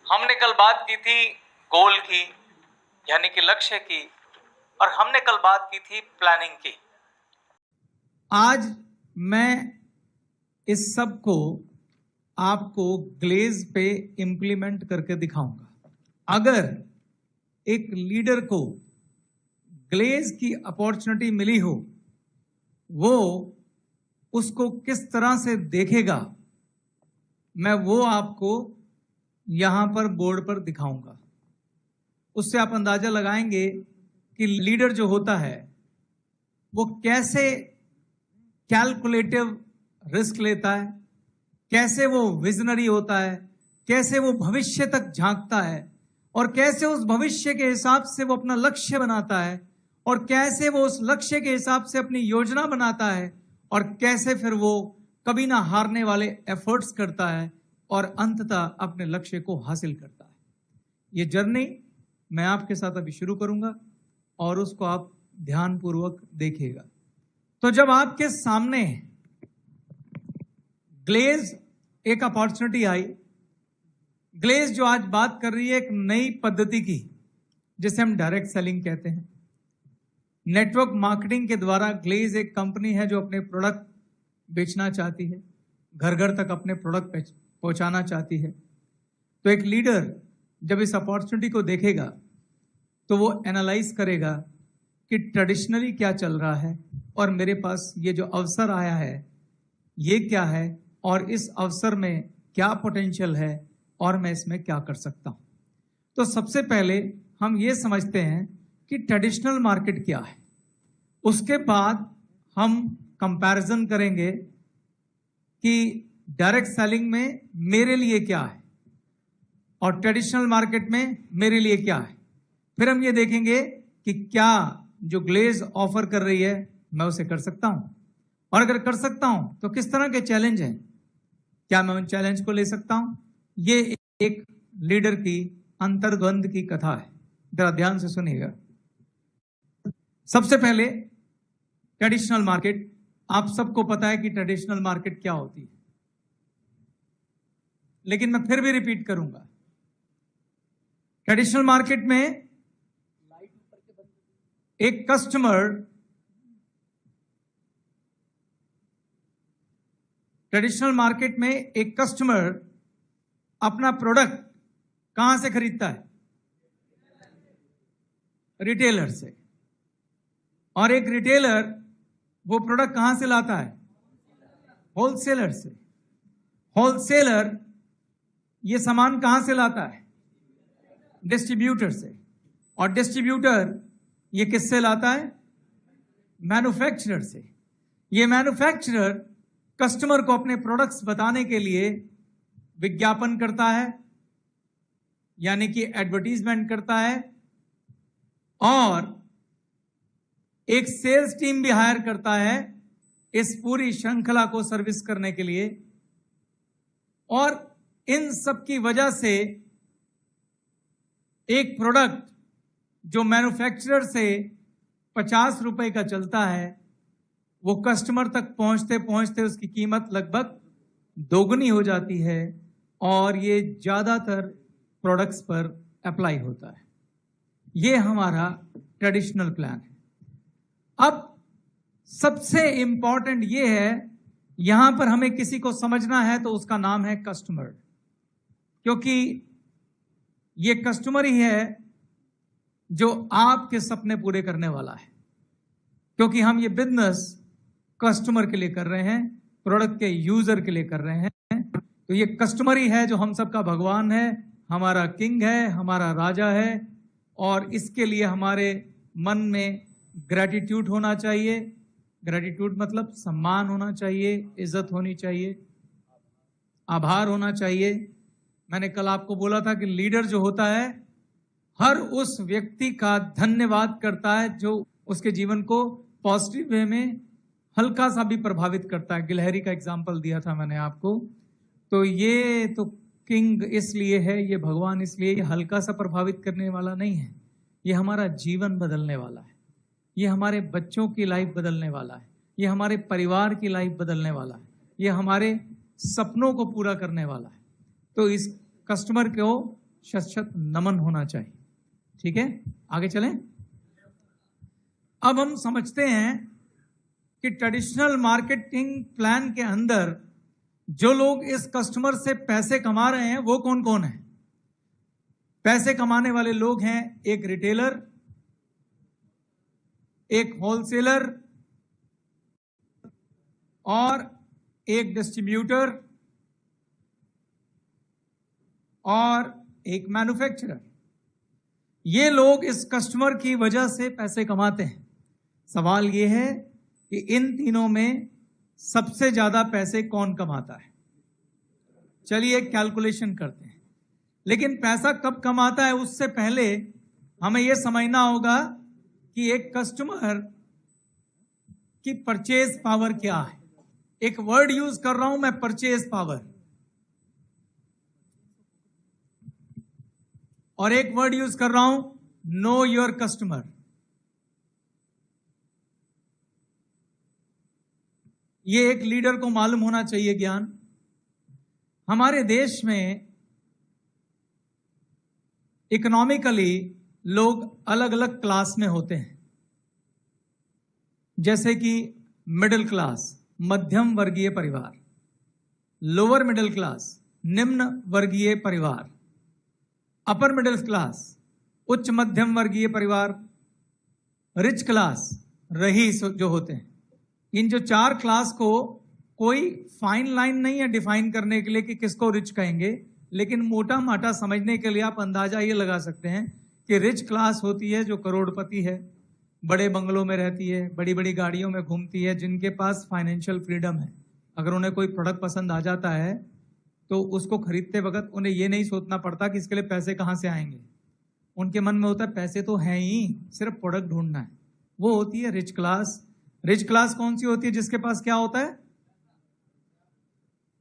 हमने कल बात की थी गोल की, यानी कि लक्ष्य की, और हमने कल बात की थी प्लानिंग की। आज मैं इस सब को आपको ग्लेज पे इंप्लीमेंट करके दिखाऊंगा। अगर एक लीडर को ग्लेज की अपॉर्चुनिटी मिली हो, वो उसको किस तरह से देखेगा, मैं वो आपको यहां पर बोर्ड पर दिखाऊंगा। उससे आप अंदाजा लगाएंगे कि लीडर जो होता है वो कैसे कैलकुलेटिव रिस्क लेता है, कैसे वो विजनरी होता है, कैसे वो भविष्य तक झांकता है, और कैसे उस भविष्य के हिसाब से वो अपना लक्ष्य बनाता है, और कैसे वो उस लक्ष्य के हिसाब से अपनी योजना बनाता है, और कैसे फिर वो कभी ना हारने वाले एफर्ट्स करता है और अंततः अपने लक्ष्य को हासिल करता है। ये जर्नी मैं आपके साथ अभी शुरू करूंगा और उसको आप ध्यानपूर्वक देखिएगा। तो जब आपके सामने ग्लेज एक अपॉर्चुनिटी आई, ग्लेज जो आज बात कर रही है एक नई पद्धति की, जिसे हम डायरेक्ट सेलिंग कहते हैं। नेटवर्क मार्केटिंग के द्वारा ग्लेज एक कंपनी है जो अपने प्रोडक्ट बेचना चाहती है, घर घर तक अपने प्रोडक्ट पहुंचाना चाहती है। तो एक लीडर जब इस अपॉर्चुनिटी को देखेगा तो वो एनालाइज करेगा कि ट्रेडिशनली क्या चल रहा है और मेरे पास ये जो अवसर आया है ये क्या है, और इस अवसर में क्या पोटेंशियल है और मैं इसमें क्या कर सकता हूं। तो सबसे पहले हम ये समझते हैं कि ट्रेडिशनल मार्केट क्या है, उसके बाद हम कंपैरिजन करेंगे कि डायरेक्ट सेलिंग में मेरे लिए क्या है और ट्रेडिशनल मार्केट में मेरे लिए क्या है। फिर हम ये देखेंगे कि क्या जो ग्लेज ऑफर कर रही है मैं उसे कर सकता हूं, और अगर कर सकता हूं तो किस तरह के चैलेंज हैं, क्या मैं उन चैलेंज को ले सकता हूं। ये एक लीडर की अंतर्गंध की कथा है, जरा ध्यान से सुनिएगा। सबसे पहले ट्रेडिशनल मार्केट, आप सबको पता है कि ट्रेडिशनल मार्केट क्या होती है, लेकिन मैं फिर भी रिपीट करूंगा। ट्रेडिशनल मार्केट में एक कस्टमर अपना प्रोडक्ट कहां से खरीदता है? रिटेलर से। और एक रिटेलर वो प्रोडक्ट कहां से लाता है? होलसेलर से। होलसेलर ये सामान कहां से लाता है? डिस्ट्रीब्यूटर से। और डिस्ट्रीब्यूटर ये किससे लाता है? मैन्युफैक्चरर से। ये मैन्युफैक्चरर कस्टमर को अपने प्रोडक्ट्स बताने के लिए विज्ञापन करता है, यानी कि एडवर्टीजमेंट करता है, और एक सेल्स टीम भी हायर करता है इस पूरी श्रृंखला को सर्विस करने के लिए। और इन सब की वजह से एक प्रोडक्ट जो मैन्युफैक्चरर से 50 रुपए का चलता है, वो कस्टमर तक पहुंचते पहुंचते उसकी कीमत लगभग दोगुनी हो जाती है, और ये ज्यादातर प्रोडक्ट्स पर अप्लाई होता है। ये हमारा ट्रेडिशनल प्लान है। अब सबसे इंपॉर्टेंट ये है, यहां पर हमें किसी को समझना है तो उसका नाम है कस्टमर, क्योंकि ये कस्टमर ही है जो आपके सपने पूरे करने वाला है। क्योंकि हम ये बिजनेस कस्टमर के लिए कर रहे हैं, प्रोडक्ट के यूजर के लिए कर रहे हैं। तो ये कस्टमर ही है जो हम सबका भगवान है, हमारा किंग है, हमारा राजा है, और इसके लिए हमारे मन में ग्रेटिट्यूड होना चाहिए। ग्रेटिट्यूड मतलब सम्मान होना चाहिए, इज्जत होनी चाहिए, आभार होना चाहिए। मैंने कल आपको बोला था कि लीडर जो होता है हर उस व्यक्ति का धन्यवाद करता है जो उसके जीवन को पॉजिटिव वे में हल्का सा भी प्रभावित करता है। गिलहरी का एग्जाम्पल दिया था मैंने आपको। तो ये तो किंग इसलिए है, ये भगवान इसलिए, ये हल्का सा प्रभावित करने वाला नहीं है, ये हमारा जीवन बदलने वाला है, ये हमारे बच्चों की लाइफ बदलने वाला है, ये हमारे परिवार की लाइफ बदलने वाला है, ये हमारे सपनों को पूरा करने वाला है। तो इस कस्टमर को शत शत नमन होना चाहिए। ठीक है, आगे चलें। अब हम समझते हैं कि ट्रेडिशनल मार्केटिंग प्लान के अंदर जो लोग इस कस्टमर से पैसे कमा रहे हैं वो कौन कौन है। पैसे कमाने वाले लोग हैं एक रिटेलर, एक होलसेलर और एक डिस्ट्रीब्यूटर और एक मैन्युफैक्चरर। ये लोग इस कस्टमर की वजह से पैसे कमाते हैं। सवाल ये है कि इन तीनों में सबसे ज्यादा पैसे कौन कमाता है। चलिए एक कैलकुलेशन करते हैं, लेकिन पैसा कब कमाता है उससे पहले हमें यह समझना होगा कि एक कस्टमर की परचेज पावर क्या है। एक वर्ड यूज कर रहा हूं मैं, परचेज पावर, और एक वर्ड यूज कर रहा हूं नो योर कस्टमर। ये एक लीडर को मालूम होना चाहिए ज्ञान। हमारे देश में इकोनॉमिकली लोग अलग अलग क्लास में होते हैं, जैसे कि मिडिल क्लास मध्यम वर्गीय परिवार, लोअर मिडिल क्लास निम्न वर्गीय परिवार, अपर मिडिल क्लास उच्च मध्यम वर्गीय परिवार, रिच क्लास रईस जो होते हैं। इन जो चार क्लास को कोई फाइन लाइन नहीं है डिफाइन करने के लिए कि किसको रिच कहेंगे, लेकिन मोटा माटा समझने के लिए आप अंदाजा ये लगा सकते हैं कि रिच क्लास होती है जो करोड़पति है, बड़े बंगलों में रहती है, बड़ी बड़ी गाड़ियों में घूमती है, जिनके पास फाइनेंशियल फ्रीडम है। अगर उन्हें कोई प्रोडक्ट पसंद आ जाता है तो उसको खरीदते वक्त उन्हें ये नहीं सोचना पड़ता कि इसके लिए पैसे कहाँ से आएंगे। उनके मन में होता है पैसे तो हैं ही, सिर्फ प्रोडक्ट ढूंढना है। वो होती है रिच क्लास। रिच क्लास कौन सी होती है? जिसके पास क्या होता है?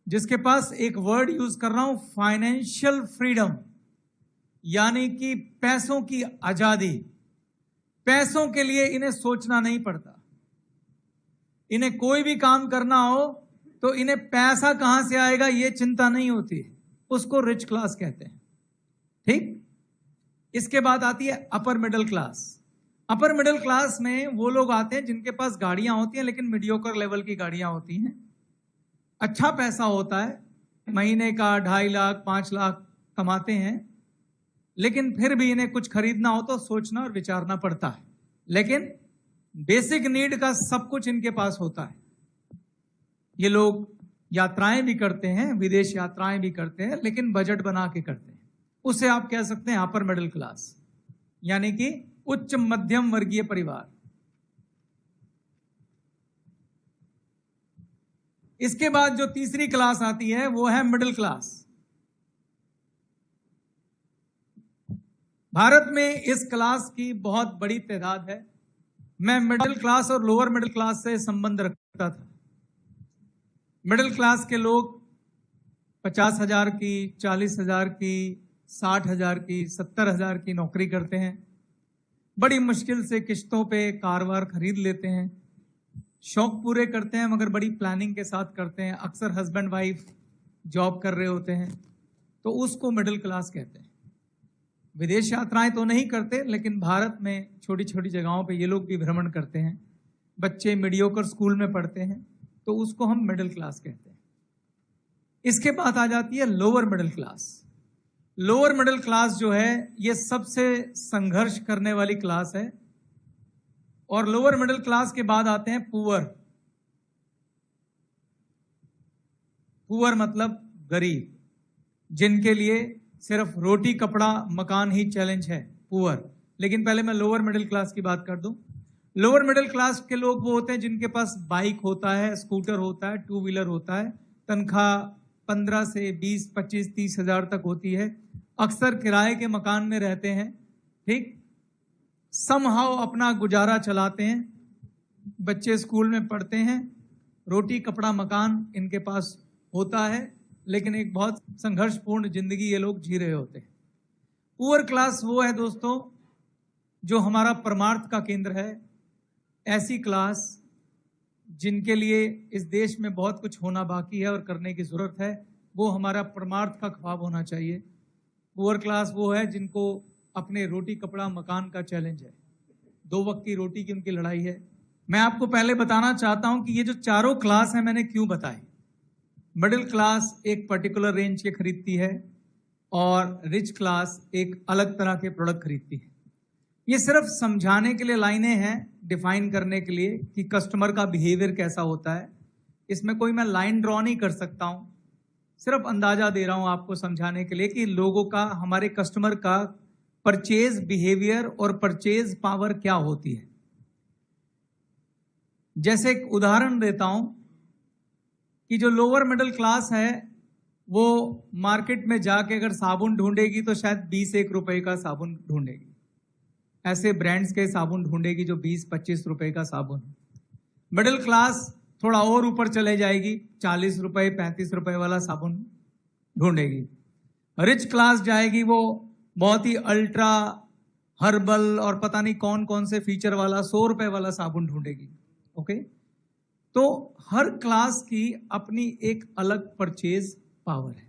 जिसके पास, एक वर्ड यूज कर रहा हूं, फाइनेंशियल फ्रीडम, यानी कि पैसों की आजादी। पैसों के लिए इन्हें सोचना नहीं पड़ता। इन्हें कोई भी काम करना हो तो इन्हें पैसा कहां से आएगा ये चिंता नहीं होती, उसको रिच क्लास कहते हैं। ठीक। इसके बाद आती है upper middle class. Upper middle class में वो लोग आते हैं जिनके पास गाड़ियां होती हैं, लेकिन मीडियोकर लेवल की गाड़ियां होती हैं। अच्छा पैसा होता है, महीने का 2.5 लाख 5 लाख कमाते हैं, लेकिन फिर भी इन्हें कुछ खरीदना हो तो सोचना और विचारना पड़ता है। लेकिन बेसिक नीड का सब कुछ इनके पास होता है। ये लोग यात्राएं भी करते हैं, विदेश यात्राएं भी करते हैं, लेकिन बजट बना के करते हैं। उसे आप कह सकते हैं अपर मिडिल क्लास, यानी कि उच्च मध्यम वर्गीय परिवार। इसके बाद जो तीसरी क्लास आती है वो है मिडिल क्लास। भारत में इस क्लास की बहुत बड़ी तादाद है। मैं मिडिल क्लास और लोअर मिडिल क्लास से संबंध रखता था। मिडिल क्लास के लोग 50,000 की, 40,000 की, 60,000 की, 70,000 की नौकरी करते हैं। बड़ी मुश्किल से किश्तों पे कार वार खरीद लेते हैं, शौक पूरे करते हैं, मगर बड़ी प्लानिंग के साथ करते हैं। अक्सर हस्बैंड वाइफ जॉब कर रहे होते हैं, तो उसको मिडिल क्लास कहते हैं। विदेश यात्राएं तो नहीं करते, लेकिन भारत में छोटी छोटी जगहों पे ये लोग भी भ्रमण करते हैं। बच्चे मीडियोकर स्कूल में पढ़ते हैं, तो उसको हम मिडिल क्लास कहते हैं। इसके बाद आ जाती है lower middle class. Lower middle class जो है ये सबसे संघर्ष करने वाली क्लास है। और लोअर मिडिल क्लास के बाद आते हैं पुअर। पुअर मतलब गरीब, जिनके लिए सिर्फ रोटी कपड़ा मकान ही चैलेंज है, पुअर। लेकिन पहले मैं लोअर मिडिल क्लास की बात कर दूं। लोअर मिडिल क्लास के लोग वो होते हैं जिनके पास बाइक होता है, स्कूटर होता है, 2 व्हीलर होता है, तनख्वाह 15 से 20, 25, 30 हजार तक होती है। अक्सर किराए के मकान में रहते हैं। ठीक। समहाउ अपना गुजारा चलाते हैं, बच्चे स्कूल में पढ़ते हैं, रोटी कपड़ा मकान इनके पास होता है, लेकिन एक बहुत संघर्षपूर्ण जिंदगी ये लोग जी रहे होते हैं। पुअर क्लास वो है दोस्तों जो हमारा परमार्थ का केंद्र है। ऐसी क्लास जिनके लिए इस देश में बहुत कुछ होना बाकी है और करने की जरूरत है, वो हमारा परमार्थ का ख्वाब होना चाहिए। पुअर क्लास वो है जिनको अपने रोटी कपड़ा मकान का चैलेंज है, 2 वक्त की रोटी की उनकी लड़ाई है। मैं आपको पहले बताना चाहता हूं कि ये जो चारों क्लास है मैंने क्यों बताए। मिडिल क्लास एक पर्टिकुलर रेंज के खरीदती है और रिच क्लास एक अलग तरह के प्रोडक्ट खरीदती है। ये सिर्फ समझाने के लिए लाइनें हैं, डिफाइन करने के लिए कि कस्टमर का बिहेवियर कैसा होता है। इसमें कोई मैं लाइन ड्रॉ नहीं कर सकता हूं, सिर्फ अंदाजा दे रहा हूं आपको समझाने के लिए कि लोगों का, हमारे कस्टमर का परचेज बिहेवियर और परचेज पावर क्या होती है। जैसे एक उदाहरण देता हूं कि जो लोअर मिडिल क्लास है वो मार्केट में जाके अगर साबुन ढूंढेगी तो शायद 20-1 रुपए का साबुन ढूंढेगी। ऐसे ब्रांड्स के साबुन ढूंढेगी जो 20-25 रुपए का साबुन है। मिडिल क्लास थोड़ा और ऊपर चले जाएगी, 40 रुपए 35 रुपए वाला साबुन ढूंढेगी। रिच क्लास जाएगी, वो बहुत ही अल्ट्रा हर्बल और पता नहीं कौन कौन से फीचर वाला 100 रुपए वाला साबुन ढूंढेगी। ओके, तो हर क्लास की अपनी एक अलग परचेज पावर है।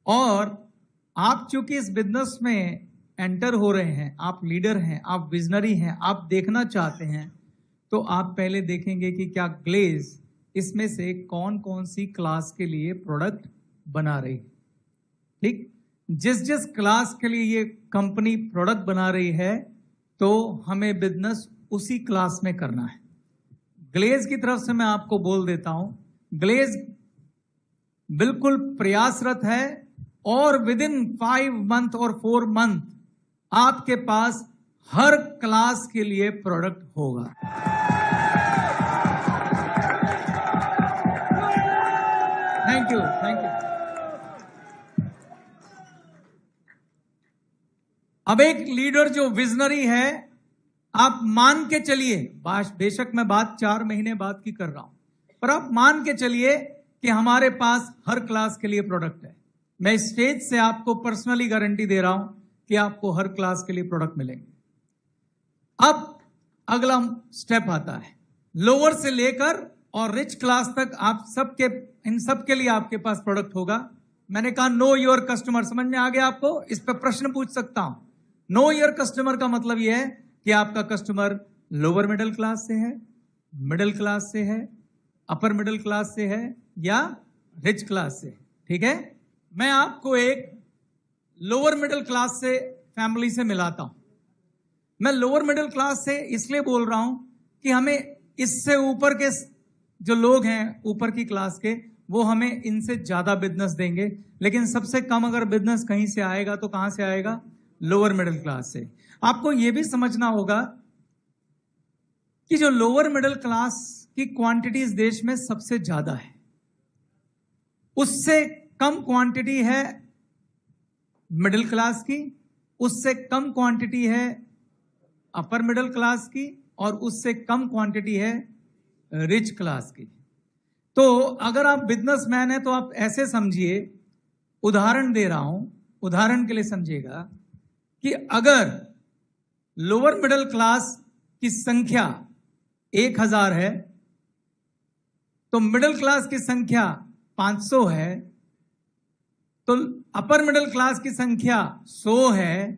और आप चूंकि इस बिजनेस में एंटर हो रहे हैं, आप लीडर हैं, आप विजनरी हैं, आप देखना चाहते हैं, तो आप पहले देखेंगे कि क्या ग्लेज इसमें से कौन कौन सी क्लास के लिए प्रोडक्ट बना रही है। ठीक, जिस जिस क्लास के लिए ये कंपनी प्रोडक्ट बना रही है तो हमें बिजनेस उसी क्लास में करना है। ग्लेज की तरफ से मैं आपको बोल देता हूं, ग्लेज बिल्कुल प्रयासरत है और विद इन 5 मंथ और 4 मंथ आपके पास हर क्लास के लिए प्रोडक्ट होगा। Thank you, thank you. अब एक लीडर जो विजनरी है, आप मान के चलिए, बेशक मैं बात 4 महीने बाद की कर रहा हूं, पर आप मान के चलिए कि हमारे पास हर क्लास के लिए प्रोडक्ट है। मैं स्टेज से आपको पर्सनली गारंटी दे रहा हूं कि आपको हर क्लास के लिए प्रोडक्ट मिलेंगे। अब अगला स्टेप आता है, लोअर से लेकर और रिच क्लास तक आप सबके, इन सब के लिए आपके पास प्रोडक्ट होगा। मैंने कहा नो योर कस्टमर, समझ में आ गया आपको? इस पर प्रश्न पूछ सकता हूं। नो योर कस्टमर का मतलब यह है कि आपका कस्टमर लोअर मिडिल क्लास से है, मिडिल क्लास से है, अपर मिडिल क्लास से है या रिच क्लास से। ठीक है, मैं आपको एक लोअर मिडिल क्लास से फैमिली से मिलाता हूं। मैं लोअर मिडिल क्लास से इसलिए बोल रहा हूं कि हमें इससे ऊपर के जो लोग हैं, ऊपर की क्लास के, वो हमें इनसे ज्यादा बिजनेस देंगे, लेकिन सबसे कम अगर बिजनेस कहीं से आएगा तो कहां से आएगा? लोअर मिडिल क्लास से। आपको यह भी समझना होगा कि जो लोअर मिडिल क्लास की क्वांटिटी इस देश में सबसे ज्यादा है, उससे कम क्वांटिटी है मिडिल क्लास की, उससे कम क्वांटिटी है अपर मिडिल क्लास की, और उससे कम क्वांटिटी है रिच क्लास की। तो अगर आप बिजनेसमैन हैं तो आप ऐसे समझिए, उदाहरण दे रहा हूं, उदाहरण के लिए समझिएगा कि अगर लोअर मिडिल क्लास की संख्या 1000 है तो मिडिल क्लास की संख्या 500 है, तो अपर मिडिल क्लास की संख्या 100 है,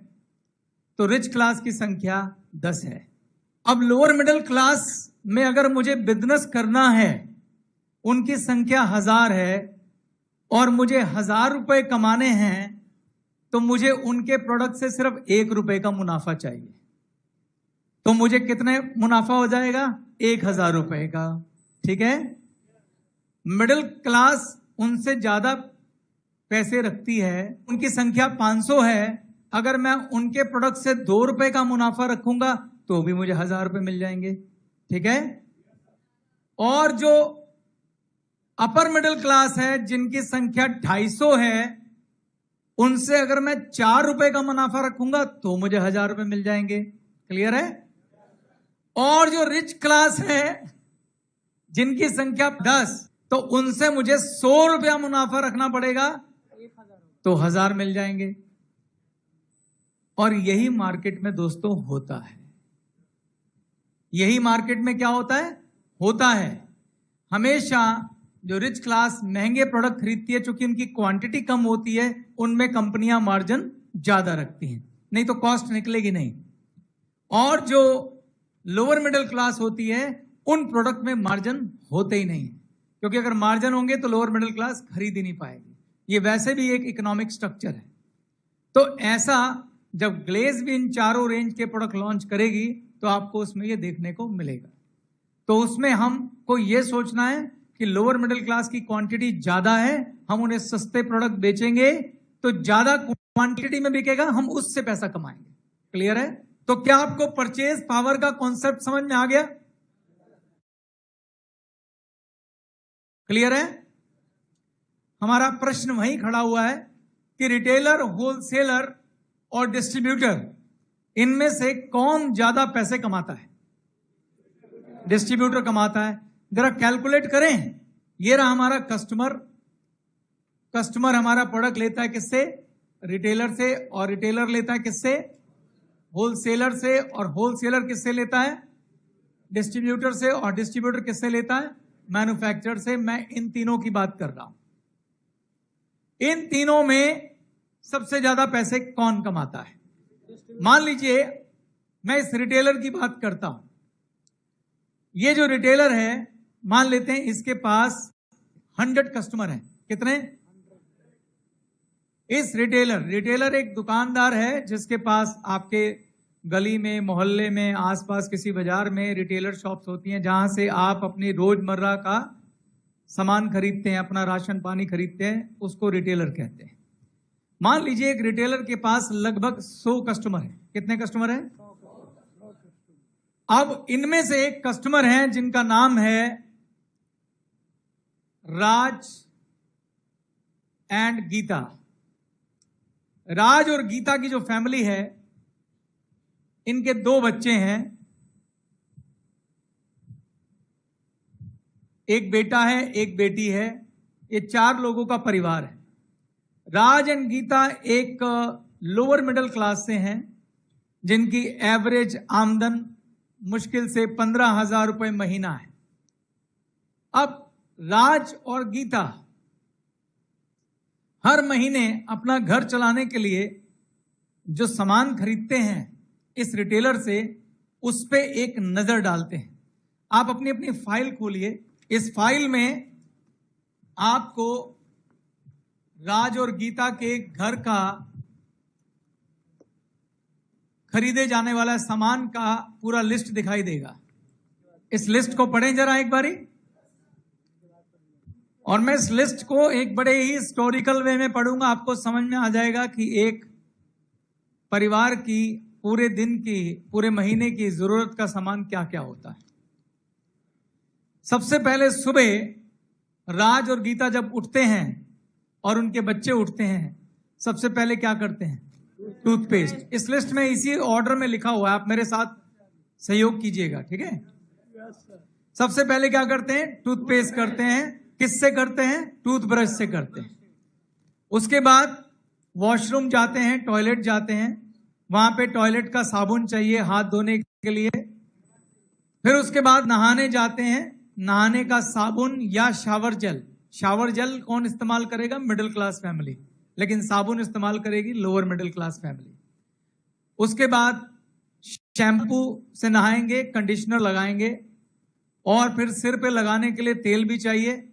तो रिच क्लास की संख्या 10 है। अब लोअर मिडिल क्लास में अगर मुझे बिजनेस करना है, उनकी संख्या 1000 है और मुझे 1000 रुपए कमाने हैं, तो मुझे उनके प्रोडक्ट से सिर्फ 1 रुपए का मुनाफा चाहिए। तो मुझे कितने मुनाफा हो जाएगा? 1000 रुपए का। ठीक है, मिडिल क्लास उनसे ज्यादा पैसे रखती है, उनकी संख्या 500 है, अगर मैं उनके प्रोडक्ट से 2 रुपए का मुनाफा रखूंगा तो भी मुझे 1000 रुपए मिल जाएंगे। ठीक है, और जो अपर मिडिल क्लास है जिनकी संख्या 250 है, उनसे अगर मैं 4 रुपए का मुनाफा रखूंगा तो मुझे 1000 रुपए मिल जाएंगे। क्लियर है? और जो रिच क्लास है जिनकी संख्या 10, तो उनसे मुझे 100 रुपया मुनाफा रखना पड़ेगा तो 1000 मिल जाएंगे। और यही मार्केट में दोस्तों होता है, यही मार्केट में क्या होता है? होता है हमेशा जो रिच क्लास महंगे प्रोडक्ट खरीदती है, चूंकि उनकी क्वांटिटी कम होती है, उनमें कंपनियां मार्जिन ज्यादा रखती हैं, नहीं तो कॉस्ट निकलेगी नहीं। और जो लोअर मिडिल क्लास होती है, उन प्रोडक्ट में मार्जिन होते ही नहीं, क्योंकि अगर मार्जिन होंगे तो लोअर मिडिल क्लास खरीद ही नहीं पाएगी। ये वैसे भी एक इकोनॉमिक स्ट्रक्चर है। तो ऐसा जब ग्लेज भी इन चारों रेंज के प्रोडक्ट लॉन्च करेगी तो आपको उसमें ये देखने को मिलेगा। तो उसमें हमको ये सोचना है कि लोअर मिडिल क्लास की क्वांटिटी ज्यादा है, हम उन्हें सस्ते प्रोडक्ट बेचेंगे तो ज्यादा क्वांटिटी में बिकेगा, हम उससे पैसा कमाएंगे। क्लियर है? तो क्या आपको परचेज पावर का कॉन्सेप्ट समझ में आ गया? क्लियर है? हमारा प्रश्न वहीं खड़ा हुआ है कि रिटेलर, होलसेलर और डिस्ट्रीब्यूटर, इनमें से कौन ज्यादा पैसे कमाता है? डिस्ट्रीब्यूटर कमाता है। जरा कैलकुलेट करें। ये रहा हमारा कस्टमर। कस्टमर हमारा प्रोडक्ट लेता है किससे? रिटेलर से। और रिटेलर लेता है किससे? होलसेलर से। और होलसेलर किससे लेता है? डिस्ट्रीब्यूटर से। और डिस्ट्रीब्यूटर किससे लेता है? मैन्युफैक्चरर से। मैं इन तीनों की बात कर रहा हूं। इन तीनों में सबसे ज्यादा पैसे कौन कमाता है? मान लीजिए मैं इस रिटेलर की बात करता हूं। ये जो रिटेलर है, मान लेते हैं इसके पास 100 कस्टमर हैं। कितने? इस रिटेलर एक दुकानदार है जिसके पास आपके गली में, मोहल्ले में, आसपास किसी बाजार में रिटेलर शॉप्स होती हैं, जहां से आप अपनी रोजमर्रा का सामान खरीदते हैं, अपना राशन पानी खरीदते हैं, उसको रिटेलर कहते हैं। मान लीजिए एक रिटेलर के पास लगभग 100 कस्टमर है। कितने कस्टमर हैं? अब इनमें से एक कस्टमर है जिनका नाम है राज एंड गीता। राज और गीता की जो फैमिली है, इनके 2 बच्चे हैं, एक बेटा है, एक बेटी है। ये 4 लोगों का परिवार है। राज एंड गीता एक लोअर मिडिल क्लास से हैं, जिनकी एवरेज आमदन मुश्किल से 15,000 रुपए महीना है। अब राज और गीता हर महीने अपना घर चलाने के लिए जो सामान खरीदते हैं इस रिटेलर से, उस पे एक नजर डालते हैं। आप अपनी अपनी फाइल खोलिए। इस फाइल में आपको राज और गीता के घर का खरीदे जाने वाला सामान का पूरा लिस्ट दिखाई देगा। इस लिस्ट को पढ़ें जरा एक बारी। और मैं इस लिस्ट को एक बड़े ही हिस्टोरिकल वे में पढ़ूंगा, आपको समझ में आ जाएगा कि एक परिवार की पूरे दिन की, पूरे महीने की जरूरत का सामान क्या क्या होता है। सबसे पहले सुबह राज और गीता जब उठते हैं और उनके बच्चे उठते हैं, सबसे पहले क्या करते हैं? टूथपेस्ट। इस लिस्ट में इसी ऑर्डर में लिखा हुआ है, आप मेरे साथ सहयोग कीजिएगा, ठीक है? सबसे पहले क्या करते हैं? टूथपेस्ट करते हैं। किससे करते हैं? टूथब्रश से करते हैं। उसके बाद वॉशरूम जाते हैं, टॉयलेट जाते हैं। वहां पे टॉयलेट का साबुन चाहिए हाथ धोने के लिए। फिर उसके बाद नहाने जाते हैं। नहाने का साबुन या शावर जेल। शावर जेल कौन इस्तेमाल करेगा? Middle class family. लेकिन साबुन इस्तेमाल करेगी लोअर मिडिल क्लास फैमिली। उसके बाद शैम्पू से नहाएंगे, कंडीशनर लगाएंगे, और फिर सिर पे लगाने के लिए तेल भी चाहिए।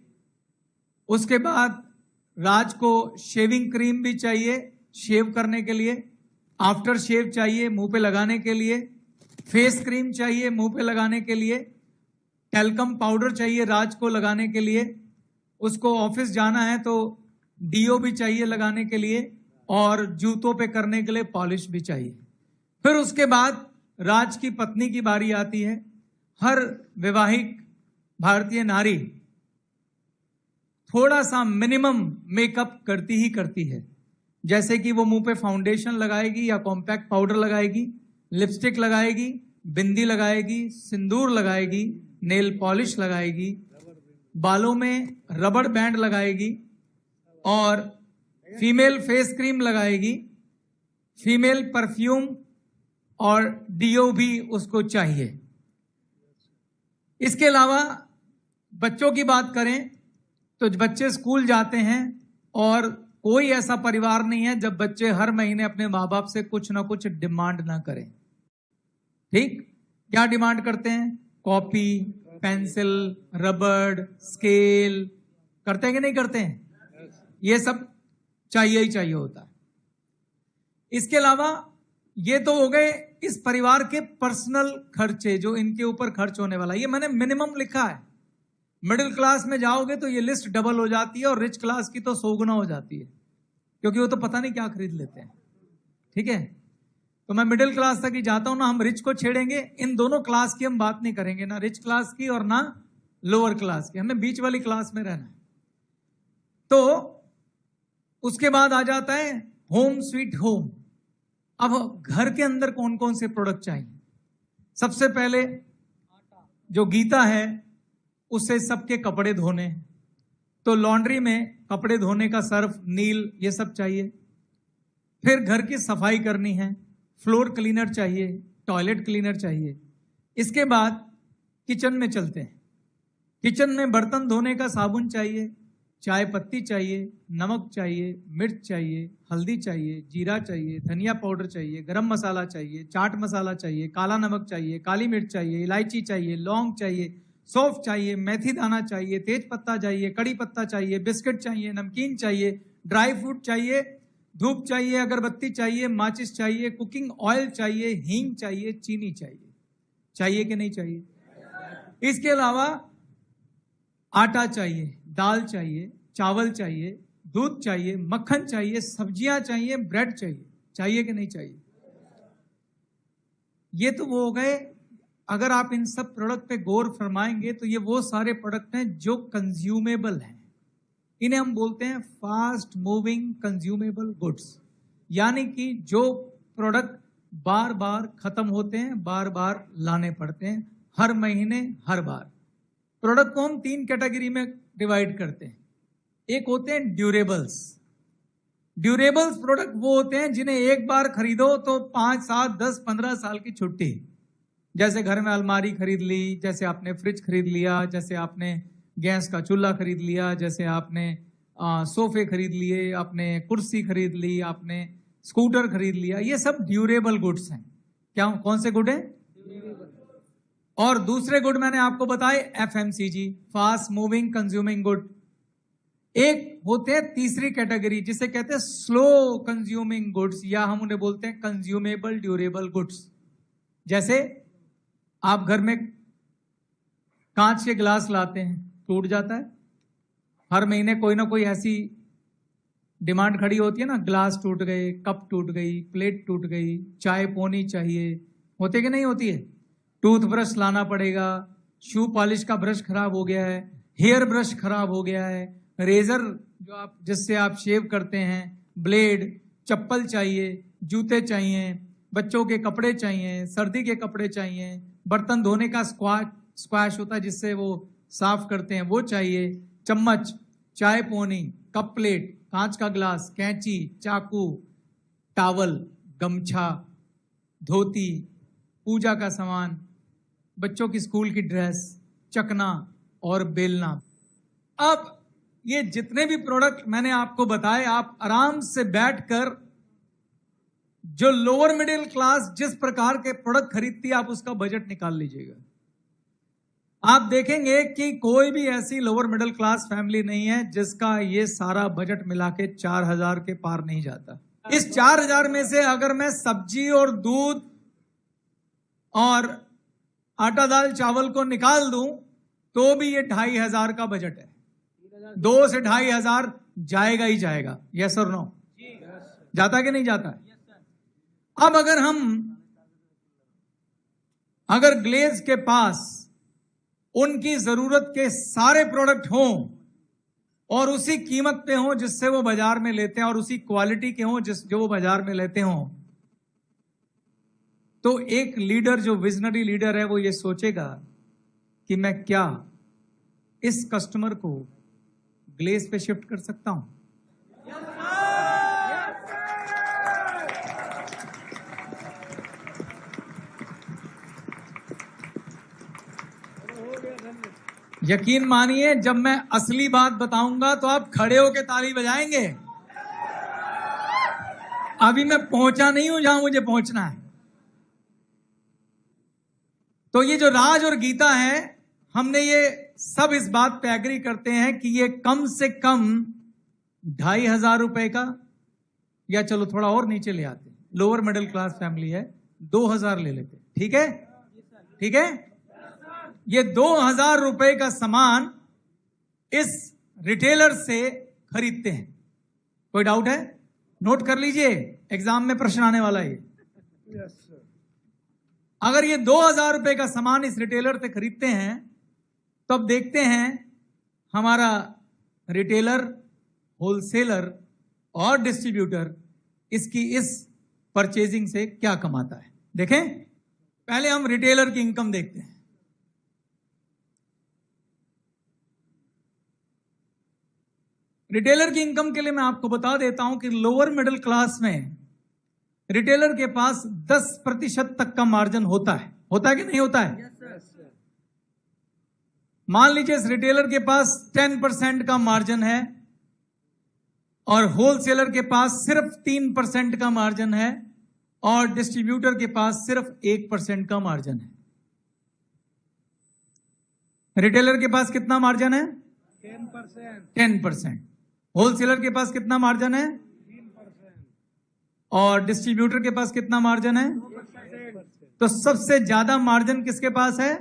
उसके बाद राज को शेविंग क्रीम भी चाहिए शेव करने के लिए, आफ्टर शेव चाहिए मुंह पे लगाने के लिए, फेस क्रीम चाहिए मुंह पे लगाने के लिए, टैल्कम पाउडर चाहिए राज को लगाने के लिए। उसको ऑफिस जाना है तो डीओ भी चाहिए लगाने के लिए, और जूतों पे करने के लिए पॉलिश भी चाहिए। फिर उसके बाद राज की पत्नी की बारी आती है। हर विवाहिक भारतीय नारी थोड़ा सा मिनिमम मेकअप करती ही करती है, जैसे कि वो मुंह पे फाउंडेशन लगाएगी या कॉम्पैक्ट पाउडर लगाएगी, लिपस्टिक लगाएगी, बिंदी लगाएगी, सिंदूर लगाएगी, नेल पॉलिश लगाएगी, बालों में रबड़ बैंड लगाएगी, और फीमेल फेस क्रीम लगाएगी, फीमेल परफ्यूम और डीओ भी उसको चाहिए। इसके अलावा बच्चों की बात करें तो बच्चे स्कूल जाते हैं और कोई ऐसा परिवार नहीं है जब बच्चे हर महीने अपने माँ बाप से कुछ ना कुछ डिमांड ना करें। ठीक, क्या डिमांड करते हैं? कॉपी, पेंसिल, रबड़, स्केल, करते हैं कि नहीं करते हैं? ये सब चाहिए ही चाहिए होता है। इसके अलावा ये तो हो गए इस परिवार के पर्सनल खर्चे जो इनके ऊपर खर्च होने वाला, ये मैंने मिनिमम लिखा है। मिडिल क्लास में जाओगे तो ये लिस्ट डबल हो जाती है और रिच क्लास की तो 100 गुना हो जाती है, क्योंकि वो तो पता नहीं क्या खरीद लेते हैं। ठीक है, तो मैं मिडिल क्लास तक ही जाता हूं ना। हम रिच को छेड़ेंगे, इन दोनों क्लास की हम बात नहीं करेंगे, ना रिच क्लास की और ना लोअर क्लास की, हमें बीच वाली क्लास में रहना है। तो उसके बाद आ जाता है होम स्वीट होम। अब घर के अंदर कौन कौन से प्रोडक्ट चाहिए? सबसे पहले जो गीता है उससे सबके कपड़े धोने, तो लॉन्ड्री में कपड़े धोने का सर्फ, नील, ये सब चाहिए। फिर घर की सफाई करनी है, फ्लोर क्लीनर चाहिए, टॉयलेट क्लीनर चाहिए। इसके बाद किचन में चलते हैं। किचन में बर्तन धोने का साबुन चाहिए, चाय पत्ती चाहिए, नमक चाहिए, मिर्च चाहिए, हल्दी चाहिए, जीरा चाहिए, धनिया पाउडर चाहिए, गरम मसाला चाहिए, चाट मसाला चाहिए, काला नमक चाहिए, काली मिर्च चाहिए, इलायची चाहिए, लौंग चाहिए, सौंफ चाहिए, मेथी दाना चाहिए, तेज पत्ता चाहिए, कड़ी पत्ता चाहिए, बिस्किट चाहिए, नमकीन चाहिए, ड्राई फ्रूट चाहिए, धूप चाहिए, अगरबत्ती चाहिए, माचिस चाहिए, कुकिंग ऑयल चाहिए, हींग चाहिए, चीनी चाहिए। चाहिए कि नहीं चाहिए? इसके अलावा आटा चाहिए, दाल चाहिए, चावल चाहिए, दूध चाहिए, मक्खन चाहिए, सब्जियां चाहिए, ब्रेड चाहिए। चाहिए कि नहीं चाहिए? ये तो वो हो गए। अगर आप इन सब प्रोडक्ट पे गौर फरमाएंगे तो ये वो सारे प्रोडक्ट हैं जो कंज्यूमेबल हैं। इन्हें हम बोलते हैं फास्ट मूविंग कंज्यूमेबल गुड्स, यानी कि जो प्रोडक्ट बार बार खत्म होते हैं, बार बार लाने पड़ते हैं, हर महीने, हर बार। प्रोडक्ट को हम 3 कैटेगरी में डिवाइड करते हैं। एक होते हैं ड्यूरेबल्स। ड्यूरेबल्स प्रोडक्ट वो होते हैं जिन्हें एक बार खरीदो तो 5, 7, 10, 15 साल की छुट्टी। जैसे घर में अलमारी खरीद ली, जैसे आपने फ्रिज खरीद लिया, जैसे आपने गैस का चूल्हा खरीद लिया, जैसे आपने सोफे खरीद लिए, आपने कुर्सी खरीद ली, आपने स्कूटर खरीद लिया। ये सब ड्यूरेबल गुड्स हैं। क्या, कौन से गुड हैं? और दूसरे गुड मैंने आपको बताए FMCG, fast moving consuming good. एक होते हैं तीसरी कैटेगरी जिसे कहते हैं स्लो कंज्यूमिंग गुड्स, या हम उन्हें बोलते हैं कंज्यूमेबल ड्यूरेबल गुड्स। जैसे आप घर में कांच के गिलास लाते हैं, टूट जाता है। हर महीने कोई ना कोई ऐसी डिमांड खड़ी होती है ना, गिलास टूट गए, कप टूट गई, प्लेट टूट गई, चाय पोनी चाहिए, होते कि नहीं होती है? टूथब्रश लाना पड़ेगा, शू पॉलिश का ब्रश खराब हो गया है, हेयर ब्रश खराब हो गया है, रेजर जो आप जिससे आप शेव करते हैं, ब्लेड, चप्पल चाहिए, जूते चाहिए, बच्चों के कपड़े चाहिए, सर्दी के कपड़े चाहिए, बर्तन धोने का स्क्वैश होता है जिससे वो साफ करते हैं, वो चाहिए, चम्मच, चाय पोनी, कप प्लेट, कांच का ग्लास, कैंची, चाकू, टॉवल, गमछा, धोती, पूजा का सामान, बच्चों की स्कूल की ड्रेस, चकना और बेलना। अब ये जितने भी प्रोडक्ट मैंने आपको बताए, आप आराम से बैठकर, जो लोअर मिडिल क्लास जिस प्रकार के प्रोडक्ट खरीदती है, आप उसका बजट निकाल लीजिएगा। आप देखेंगे कि कोई भी ऐसी लोअर मिडिल क्लास फैमिली नहीं है जिसका ये सारा बजट मिला के 4000 के पार नहीं जाता। इस 4000 में से अगर मैं सब्जी और दूध और आटा दाल चावल को निकाल दूं तो भी ये 2500 का बजट है। 2 से 2500 जाएगा ही जाएगा। यस और नो? जाता कि नहीं जाता? अब अगर ग्लेज के पास उनकी जरूरत के सारे प्रोडक्ट हों और उसी कीमत पे हों जिससे वो बाजार में लेते हैं, और उसी क्वालिटी के हों जो वो बाजार में लेते हों, तो एक लीडर, जो विजनरी लीडर है, वो ये सोचेगा कि मैं क्या इस कस्टमर को ग्लेज पे शिफ्ट कर सकता हूं। यकीन मानिए, जब मैं असली बात बताऊंगा तो आप खड़े होकर ताली बजाएंगे। अभी मैं पहुंचा नहीं हूं जहां मुझे पहुंचना है। तो ये जो राज और गीता है, हमने ये सब इस बात पे एग्री करते हैं कि ये कम से कम 2,500 रुपए का, या चलो थोड़ा और नीचे ले आते, लोअर मिडिल क्लास फैमिली है, 2,000 ले लेते। ठीक है, ठीक है। ये 2,000 रुपए का सामान इस रिटेलर से खरीदते हैं। कोई डाउट है? नोट कर लीजिए, एग्जाम में प्रश्न आने वाला है। अगर ये 2,000 रुपए का सामान इस रिटेलर से खरीदते हैं, तो अब देखते हैं हमारा रिटेलर, होलसेलर और डिस्ट्रीब्यूटर इसकी इस परचेजिंग से क्या कमाता है। देखें, पहले हम रिटेलर की इनकम देखते हैं। रिटेलर की इनकम के लिए मैं आपको बता देता हूं कि लोअर मिडिल क्लास में रिटेलर के पास 10% तक का मार्जिन होता है। होता है कि नहीं होता है? मान लीजिए इस रिटेलर के पास 10% का मार्जिन है और होलसेलर के पास सिर्फ 3% का मार्जिन है और डिस्ट्रीब्यूटर के पास सिर्फ 1% का मार्जिन है। रिटेलर के पास कितना मार्जिन है? 10%। होलसेलर के पास कितना मार्जिन है? 3%। और डिस्ट्रीब्यूटर के पास कितना मार्जिन है? 2%। तो सबसे ज्यादा मार्जिन किसके पास है?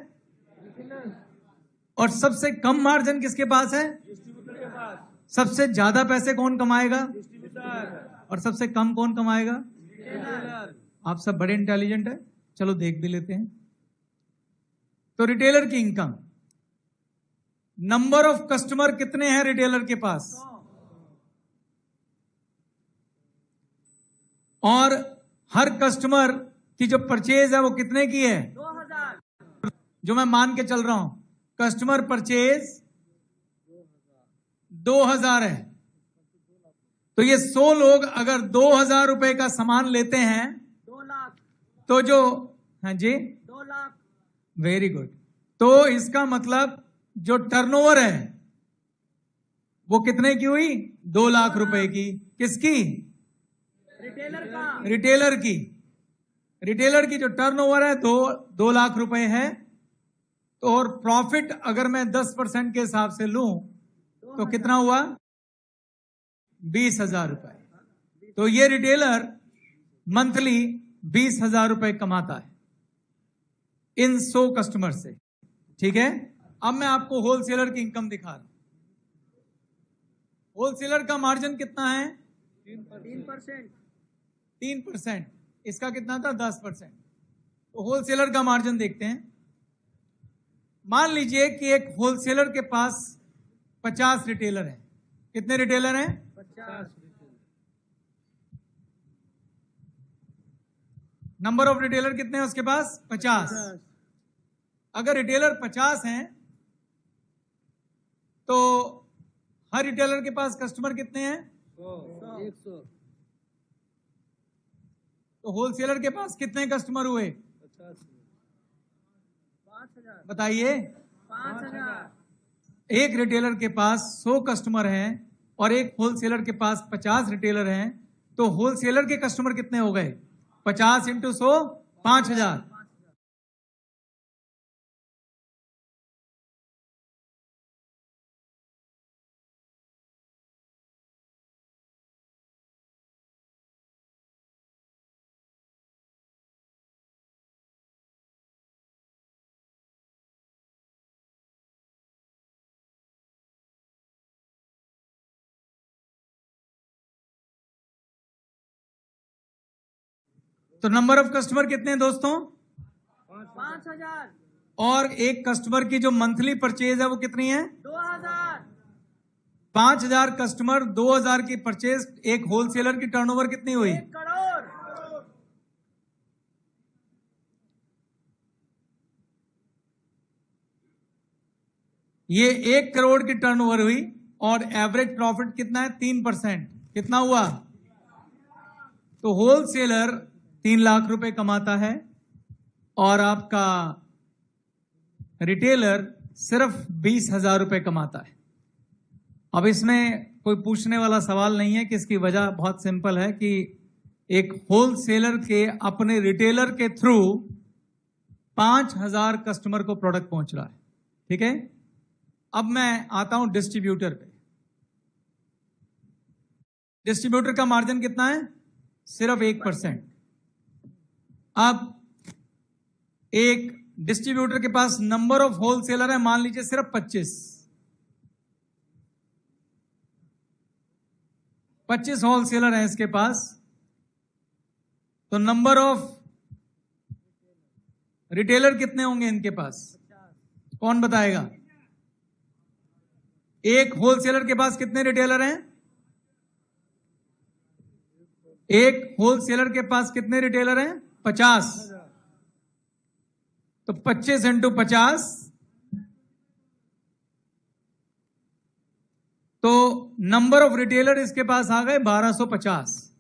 और सबसे कम मार्जिन किसके पास है? डिस्ट्रीब्यूटर के पास। सबसे ज्यादा पैसे कौन कमाएगा? डिस्ट्रीब्यूटर। और सबसे कम कौन कमाएगा? रिटेलर। आप सब बड़े इंटेलिजेंट है, चलो देख भी लेते हैं। तो रिटेलर की इनकम, नंबर ऑफ कस्टमर कितने हैं रिटेलर के पास, और हर कस्टमर की जो परचेज है वो कितने की है? 2,000। जो मैं मान के चल रहा हूं, कस्टमर परचेज 2,000 है। तो ये 100 लोग अगर 2,000 रुपए का सामान लेते हैं, 2 लाख। तो जो, हाँ जी, 2 लाख। Very good. तो इसका मतलब जो टर्नओवर है वो कितने की हुई? 2 लाख रुपए की। किसकी? रिटेलर का। रिटेलर की। रिटेलर की जो टर्नओवर है 2 लाख रुपए है। तो और प्रॉफिट अगर मैं 10% के हिसाब से लूं तो कितना हुआ? 20,000 रुपए। तो ये रिटेलर मंथली 20,000 रुपए कमाता है इन 100 कस्टमर से। ठीक है, अब मैं आपको होलसेलर की इनकम दिखा रहा हूं। होलसेलर का मार्जिन कितना है? 3%। 3%। इसका कितना था? 10%। तो होलसेलर का मार्जिन देखते हैं। मान लीजिए कि एक होलसेलर के पास 50 रिटेलर हैं। कितने रिटेलर हैं? 50। नंबर ऑफ रिटेलर कितने हैं उसके पास? 50। अगर रिटेलर 50 हैं तो हर रिटेलर के पास कस्टमर कितने हैं? 100। तो होलसेलर के पास कितने कस्टमर हुए? 5,000। बताइए। 5,000। एक रिटेलर के पास 100 कस्टमर हैं और एक होलसेलर के पास 50 रिटेलर हैं, तो होलसेलर के कस्टमर कितने हो गए? 50 × 100, 5,000। तो नंबर ऑफ कस्टमर कितने हैं दोस्तों? 5,000। और एक कस्टमर की जो मंथली परचेज है वो कितनी है? 2,000। 5,000 कस्टमर, 2,000 की परचेज, एक होलसेलर की टर्नओवर कितनी हुई? 1 करोड़। ये 1 करोड़ की टर्नओवर हुई और एवरेज प्रॉफिट कितना है? 3%। कितना हुआ? तो होलसेलर 3 लाख रुपए कमाता है और आपका रिटेलर सिर्फ 20,000 रुपए कमाता है। अब इसमें कोई पूछने वाला सवाल नहीं है कि इसकी वजह बहुत सिंपल है कि एक होलसेलर के अपने रिटेलर के थ्रू 5,000 कस्टमर को प्रोडक्ट पहुंच रहा है। ठीक है, अब मैं आता हूं डिस्ट्रीब्यूटर पे। डिस्ट्रीब्यूटर का मार्जिन कितना है? सिर्फ 1%। अब एक डिस्ट्रीब्यूटर के पास नंबर ऑफ होलसेलर है, मान लीजिए सिर्फ 25 होलसेलर हैं इसके पास, तो नंबर ऑफ रिटेलर कितने होंगे इनके पास? कौन बताएगा? एक होलसेलर के पास कितने रिटेलर हैं? एक होलसेलर के पास कितने रिटेलर हैं? 50। तो 25 इंटू 50, तो नंबर ऑफ रिटेलर इसके पास आ गए 1250।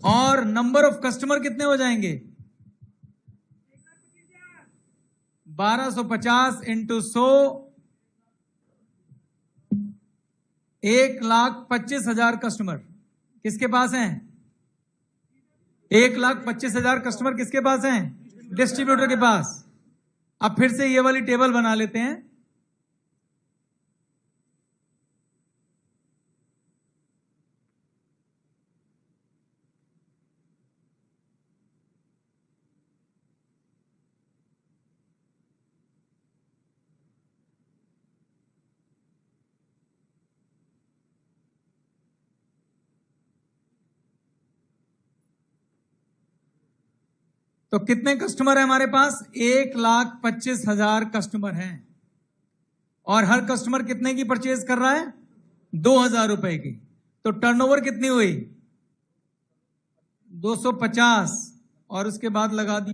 और नंबर ऑफ कस्टमर कितने हो जाएंगे? 1250 इंटू 100, 1,25,000 कस्टमर किसके पास हैं? 1,25,000 कस्टमर किसके पास हैं? डिस्ट्रीब्यूटर के पास। अब फिर से ये वाली टेबल बना लेते हैं। तो कितने कस्टमर है हमारे पास? 1,25,000 कस्टमर हैं, और हर कस्टमर कितने की परचेज कर रहा है? 2,000 रुपए की। तो टर्नओवर कितनी हुई? 250, और उसके बाद लगा दी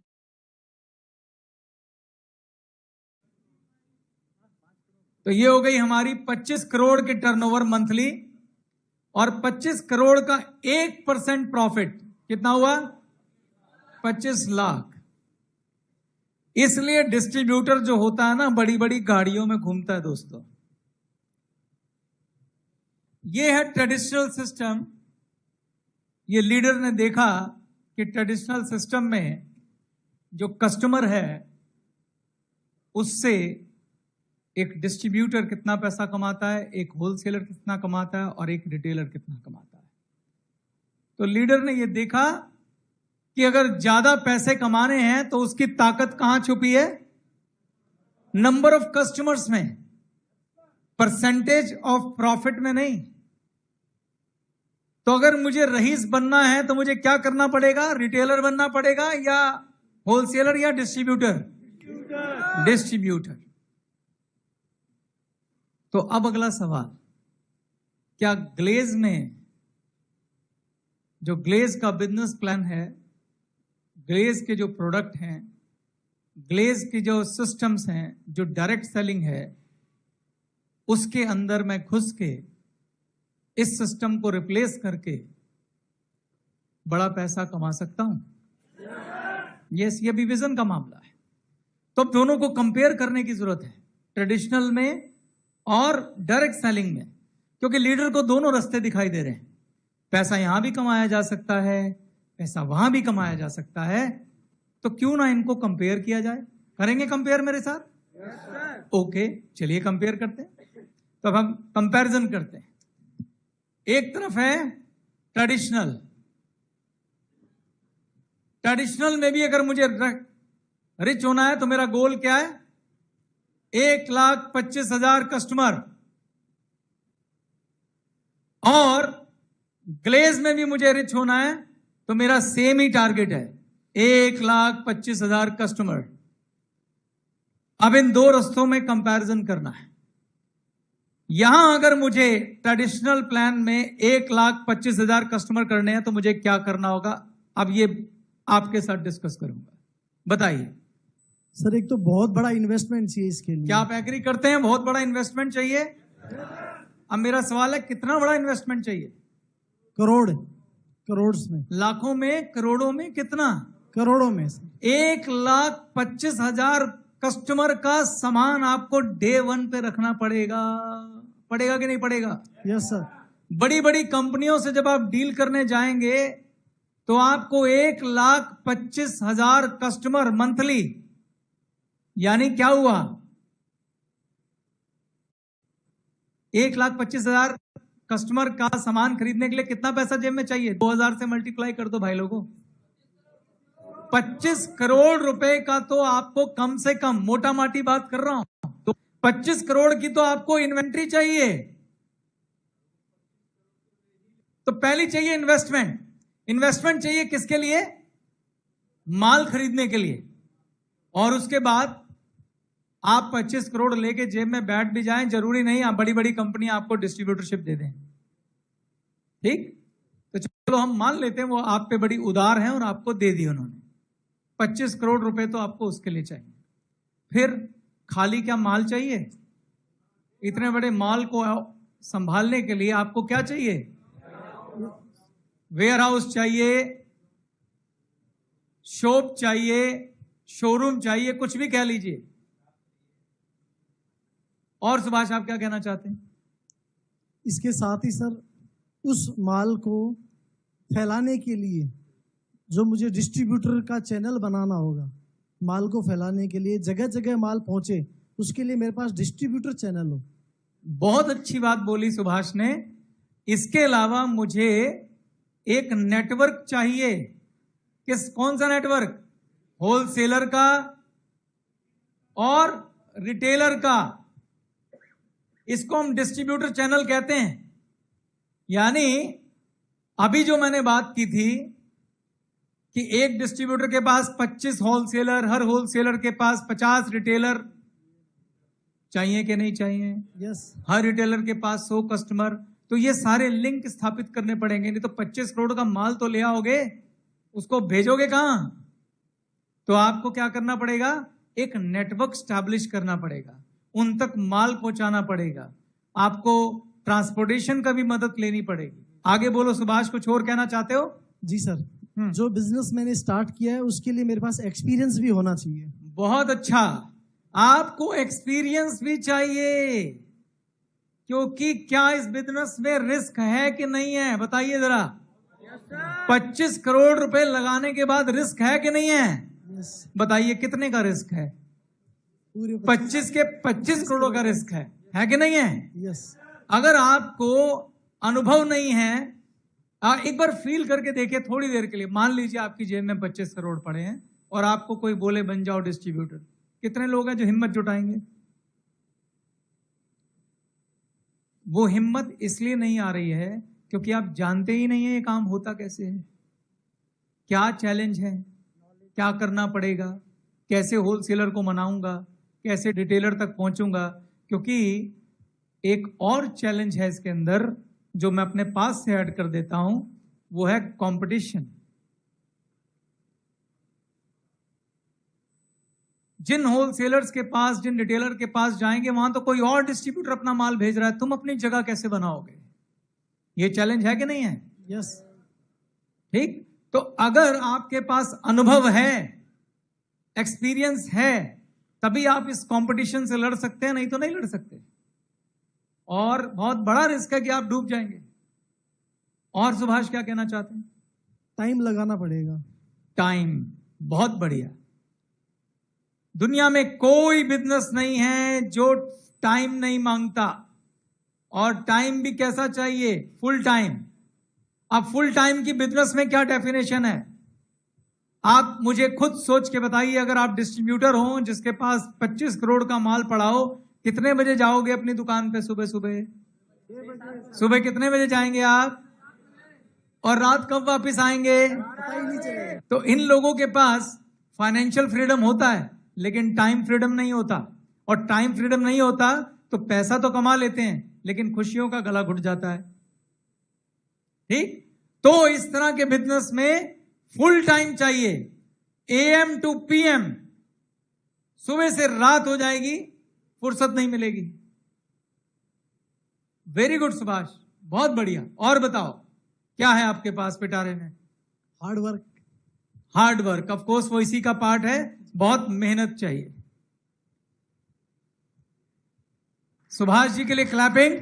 तो ये हो गई हमारी 25 करोड़ की टर्नओवर मंथली, और 25 करोड़ का 1% प्रॉफिट कितना हुआ? 25 लाख। इसलिए डिस्ट्रीब्यूटर जो होता है ना, बड़ी बड़ी गाड़ियों में घूमता है दोस्तों। ये है ट्रेडिशनल सिस्टम। ये लीडर ने देखा कि ट्रेडिशनल सिस्टम में जो कस्टमर है उससे एक डिस्ट्रीब्यूटर कितना पैसा कमाता है, एक होलसेलर कितना कमाता है, और एक रिटेलर कितना कमाता है। तो लीडर ने यह देखा कि अगर ज्यादा पैसे कमाने हैं तो उसकी ताकत कहां छुपी है? नंबर ऑफ कस्टमर्स में, परसेंटेज ऑफ प्रॉफिट में नहीं। तो अगर मुझे रईस बनना है तो मुझे क्या करना पड़ेगा? रिटेलर बनना पड़ेगा, या होलसेलर, या डिस्ट्रीब्यूटर? डिस्ट्रीब्यूटर। तो अब अगला सवाल, क्या ग्लेज में जो ग्लेज का बिजनेस प्लान है, ग्लेज के जो प्रोडक्ट हैं, ग्लेज के जो सिस्टम्स हैं, जो डायरेक्ट सेलिंग है, उसके अंदर मैं घुस के इस सिस्टम को रिप्लेस करके बड़ा पैसा कमा सकता हूं? यस, ये भी विजन का मामला है। तो अब दोनों को कंपेयर करने की जरूरत है, ट्रेडिशनल में और डायरेक्ट सेलिंग में, क्योंकि लीडर को दोनों रास्ते दिखाई दे रहे हैं। पैसा यहां भी कमाया जा सकता है, पैसा वहां भी कमाया जा सकता है। तो क्यों ना इनको कंपेयर किया जाए? करेंगे कंपेयर मेरे साथ? ओके, चलिए कंपेयर करते हैं। तो अब हम कंपैरिजन करते हैं। एक तरफ है ट्रेडिशनल। ट्रेडिशनल में भी अगर मुझे रिच होना है तो मेरा गोल क्या है? 1,25,000 कस्टमर। और ग्लेज में भी मुझे रिच होना है तो मेरा सेम ही टारगेट है, 1,25,000 कस्टमर। अब इन दो रास्तों में कंपैरिजन करना है। यहां अगर मुझे ट्रेडिशनल प्लान में 1,25,000 कस्टमर करने हैं तो मुझे क्या करना होगा? अब ये आपके साथ डिस्कस करूंगा, बताइए। सर, एक तो बहुत बड़ा इन्वेस्टमेंट चाहिए इसके लिए। क्या आप एग्री करते हैं बहुत बड़ा इन्वेस्टमेंट चाहिए? अब मेरा सवाल है, कितना बड़ा इन्वेस्टमेंट चाहिए? करोड़ में, लाखों में, करोड़ों में? कितना? करोड़ों में। 1,25,000 कस्टमर का सामान आपको डे 1 पे रखना पड़ेगा। पड़ेगा कि नहीं पड़ेगा? Yes sir. बड़ी बड़ी कंपनियों से जब आप डील करने जाएंगे तो आपको 1,25,000 कस्टमर मंथली, यानी क्या हुआ? 1,25,000 कस्टमर का सामान खरीदने के लिए कितना पैसा जेब में चाहिए? 2,000 से मल्टीप्लाई कर दो भाई लोगों। 25 करोड़ रुपए का तो आपको कम से कम, मोटा माटी बात कर रहा हूं, तो 25 करोड़ की तो आपको इन्वेंट्री चाहिए। तो पहली चाहिए इन्वेस्टमेंट। इन्वेस्टमेंट चाहिए किसके लिए? माल खरीदने के लिए। और उसके बाद आप 25 करोड़ लेके जेब में बैठ भी जाएं, जरूरी नहीं आप बड़ी बड़ी कंपनी आपको डिस्ट्रीब्यूटरशिप दे दें। ठीक, तो चलो हम मान लेते हैं वो आप पे बड़ी उदार है और आपको दे दी उन्होंने। 25 करोड़ रुपए तो आपको उसके लिए चाहिए। फिर खाली क्या माल चाहिए? इतने बड़े माल को संभालने के लिए आपको क्या चाहिए? वेयर हाउस चाहिए, शॉप चाहिए, शोरूम चाहिए, कुछ भी कह लीजिए। और सुभाष आप क्या कहना चाहते हैं? इसके साथ ही सर, उस माल को फैलाने के लिए जो मुझे डिस्ट्रीब्यूटर का चैनल बनाना होगा, माल को फैलाने के लिए जगह जगह माल पहुंचे, उसके लिए मेरे पास डिस्ट्रीब्यूटर चैनल हो। बहुत अच्छी बात बोली सुभाष ने। इसके अलावा मुझे एक नेटवर्क चाहिए। कौन सा नेटवर्क? होलसेलर का और रिटेलर का। इसको हम डिस्ट्रीब्यूटर चैनल कहते हैं। यानी अभी जो मैंने बात की थी कि एक डिस्ट्रीब्यूटर के पास 25 होलसेलर, हर होलसेलर के पास 50 रिटेलर चाहिए कि नहीं चाहिए? यस। हर रिटेलर के पास 100 कस्टमर। तो ये सारे लिंक स्थापित करने पड़ेंगे, नहीं तो 25 करोड़ का माल तो ले आओगे, उसको भेजोगे कहां? तो आपको क्या करना पड़ेगा? एक नेटवर्क स्टैब्लिश करना पड़ेगा, उन तक माल पहुंचाना पड़ेगा, आपको ट्रांसपोर्टेशन का भी मदद लेनी पड़ेगी। आगे बोलो सुभाष, कुछ और कहना चाहते हो? जी सर, जो बिजनेस मैंने स्टार्ट किया है उसके लिए मेरे पास एक्सपीरियंस भी होना चाहिए। बहुत अच्छा, आपको एक्सपीरियंस भी चाहिए, क्योंकि क्या इस बिजनेस में रिस्क है कि नहीं है? बताइए जरा। 25 करोड़ रुपए लगाने के बाद रिस्क है कि नहीं है? बताइए कितने का रिस्क है? पूरे 25 के 25 करोड़ का रिस्क है कि नहीं है? यस। अगर आपको अनुभव नहीं है, एक बार फील करके देखिए थोड़ी देर के लिए। मान लीजिए आपकी जेब में 25 करोड़ पड़े हैं और आपको कोई बोले बन जाओ डिस्ट्रीब्यूटर, कितने लोग हैं जो हिम्मत जुटाएंगे? वो हिम्मत इसलिए नहीं आ रही है क्योंकि आप जानते ही नहीं है ये काम होता कैसे है, क्या चैलेंज है, क्या करना पड़ेगा, कैसे होलसेलर को मनाऊंगा, कैसे रिटेलर तक पहुंचूंगा। क्योंकि एक और चैलेंज है इसके अंदर जो मैं अपने पास से ऐड कर देता हूं, वो है कंपटीशन। जिन होलसेलर्स के पास, जिन रिटेलर के पास जाएंगे, वहां तो कोई और डिस्ट्रीब्यूटर अपना माल भेज रहा है, तुम अपनी जगह कैसे बनाओगे? ये चैलेंज है कि नहीं है? यस। ठीक, तो अगर आपके पास अनुभव है, एक्सपीरियंस है, तभी आप इस कंपटीशन से लड़ सकते हैं, नहीं तो नहीं लड़ सकते। और बहुत बड़ा रिस्क है कि आप डूब जाएंगे। और सुभाष क्या कहना चाहते हैं? टाइम लगाना पड़ेगा। टाइम, बहुत बढ़िया। दुनिया में कोई बिजनेस नहीं है जो टाइम नहीं मांगता। और टाइम भी कैसा चाहिए? Full time. अब फुल टाइम की बिजनेस में क्या डेफिनेशन है? आप मुझे खुद सोच के बताइए, अगर आप डिस्ट्रीब्यूटर हो जिसके पास 25 करोड़ का माल पड़ा हो, कितने बजे जाओगे अपनी दुकान पे? सुबह सुबह। सुबह कितने बजे जाएंगे आप? और रात कब वापस आएंगे? पता ही नहीं चलेगा। तो इन लोगों के पास फाइनेंशियल फ्रीडम होता है लेकिन टाइम फ्रीडम नहीं होता। और टाइम फ्रीडम नहीं होता तो पैसा तो कमा लेते हैं लेकिन खुशियों का गला घुट जाता है। ठीक, तो इस तरह के बिजनेस में फुल टाइम चाहिए, AM to PM। सुबह से रात हो जाएगी, फुर्सत नहीं मिलेगी। वेरी गुड सुभाष, बहुत बढ़िया। और बताओ क्या है आपके पास पिटारे में? Hard work. Hard work, of course वो इसी का पार्ट है। बहुत मेहनत चाहिए। सुभाष जी के लिए क्लैपिंग।